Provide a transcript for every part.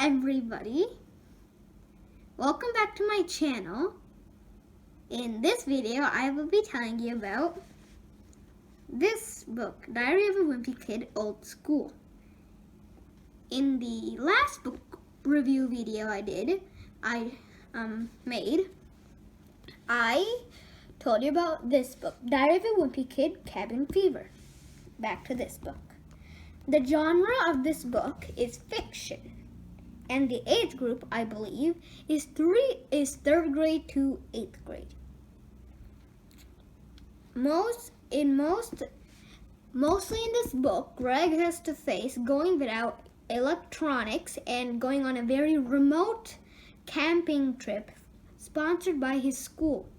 everybody, welcome back to my channel. In this video I will be telling you about this book, Diary of a Wimpy Kid, Old School. In the last book review video I told you about this book, Diary of a Wimpy Kid, Cabin Fever. Back to this book. The genre of this book is fiction, and the age group, I believe, is 3rd grade to 8th grade. Mostly in this book, Greg has to face going without electronics and going on a very remote camping trip sponsored by his school,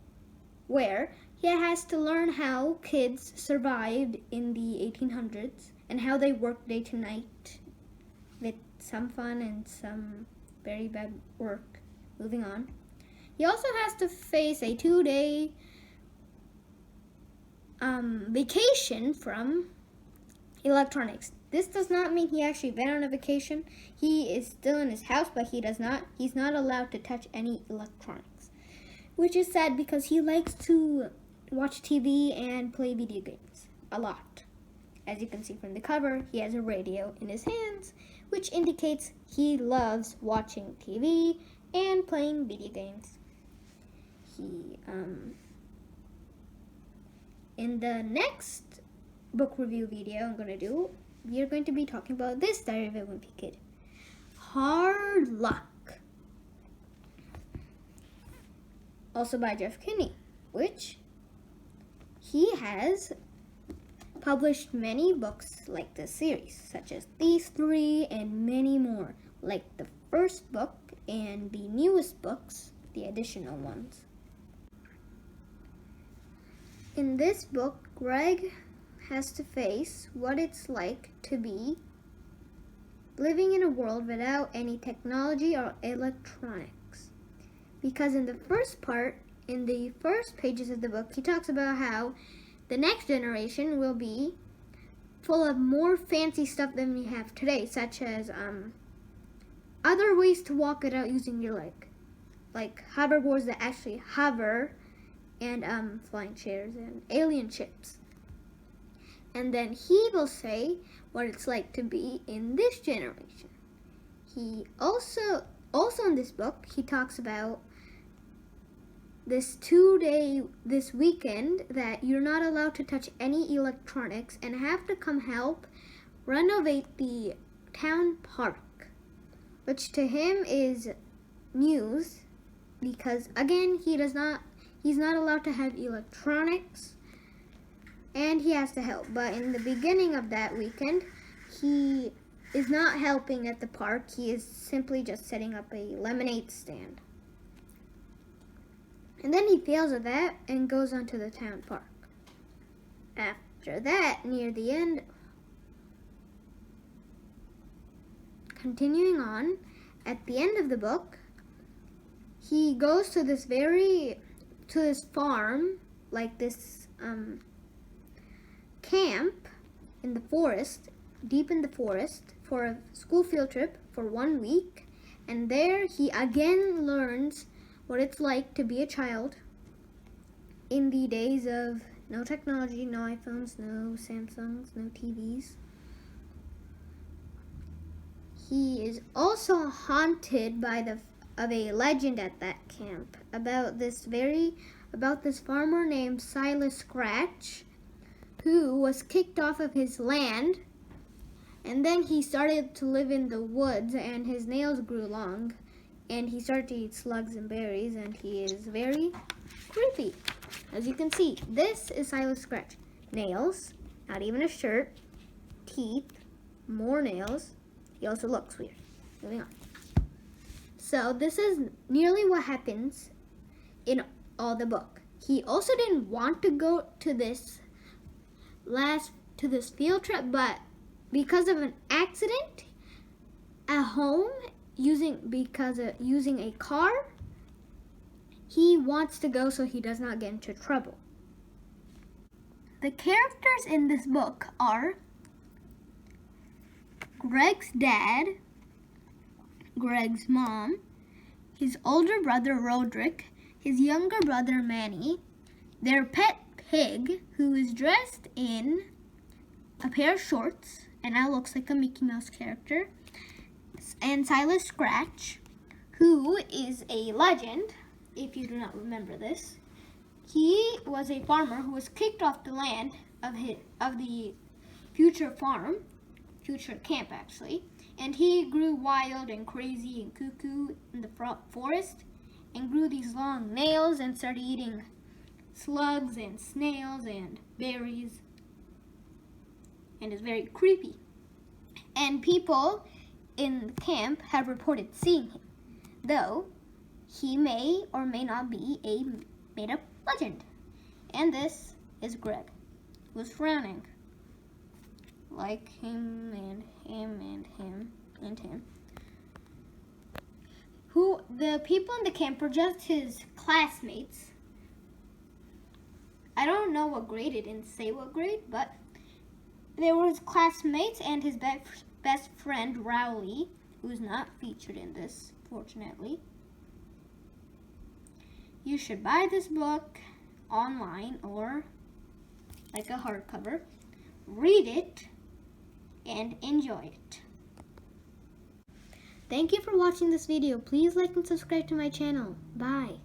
where he has to learn how kids survived in the 1800s and how they worked day to night with some fun and some very bad work. Moving on. He also has to face a 2-day vacation from electronics. This does not mean he actually went on a vacation. He is still in his house, but he's not allowed to touch any electronics, which is sad because he likes to watch TV and play video games a lot. As you can see from the cover, he has a radio in his hands, which indicates he loves watching TV and playing video games. In the next book review video we are going to be talking about this Diary of a Wimpy Kid, Hard Luck. Also by Jeff Kinney, which he has published many books like this series, such as these 3 and many more, like the first book and the newest books, the additional ones. In this book, Greg has to face what it's like to be living in a world without any technology or electronics. Because in the first pages of the book, he talks about how the next generation will be full of more fancy stuff than we have today, such as other ways to walk without using your leg, like hoverboards that actually hover, and flying chairs and alien ships. And then he will say what it's like to be in this generation. He also in this book, he talks about this weekend that you're not allowed to touch any electronics and have to come help renovate the town park, which to him is news because, again, he's not allowed to have electronics and he has to help. But in the beginning of that weekend, he is not helping at the park. He is simply just setting up a lemonade stand. And then he fails at that and goes on to the town park. After that, near the end, continuing on, at the end of the book, he goes to this farm, like this camp in the forest, deep in the forest, for a school field trip for 1 week. And there he again learns what it's like to be a child in the days of no technology, no iPhones, no Samsungs, no TVs. He is also haunted by a legend at that camp about this farmer named Silas Scratch, who was kicked off of his land, and then he started to live in the woods and his nails grew long. And he started to eat slugs and berries, and he is very creepy. As you can see, this is Silas Scratch. Nails, not even a shirt, teeth, more nails. He also looks weird. Moving on. So this is nearly what happens in all the book. He also didn't want to go to this field trip, but because of an accident at home, using a car, he wants to go so he does not get into trouble. The characters in this book are Greg's dad, Greg's mom, his older brother Roderick, his younger brother Manny, their pet pig, who is dressed in a pair of shorts and now looks like a Mickey Mouse character, and Silas Scratch, who is a legend, if you do not remember this. He was a farmer who was kicked off the land of the future camp actually, and he grew wild and crazy and cuckoo in the forest and grew these long nails and started eating slugs and snails and berries, and is very creepy. And people in the camp have reported seeing him, though he may or may not be a made-up legend. And this is Greg, who's frowning, like him and him and him and him. Who the people in the camp were just his classmates. I don't know what grade, it didn't say what grade, but they were his classmates and his best friend Rowley, who's not featured in this, fortunately. You should buy this book online or like a hardcover. Read it and enjoy it. Thank you for watching this video. Please like and subscribe to my channel. Bye.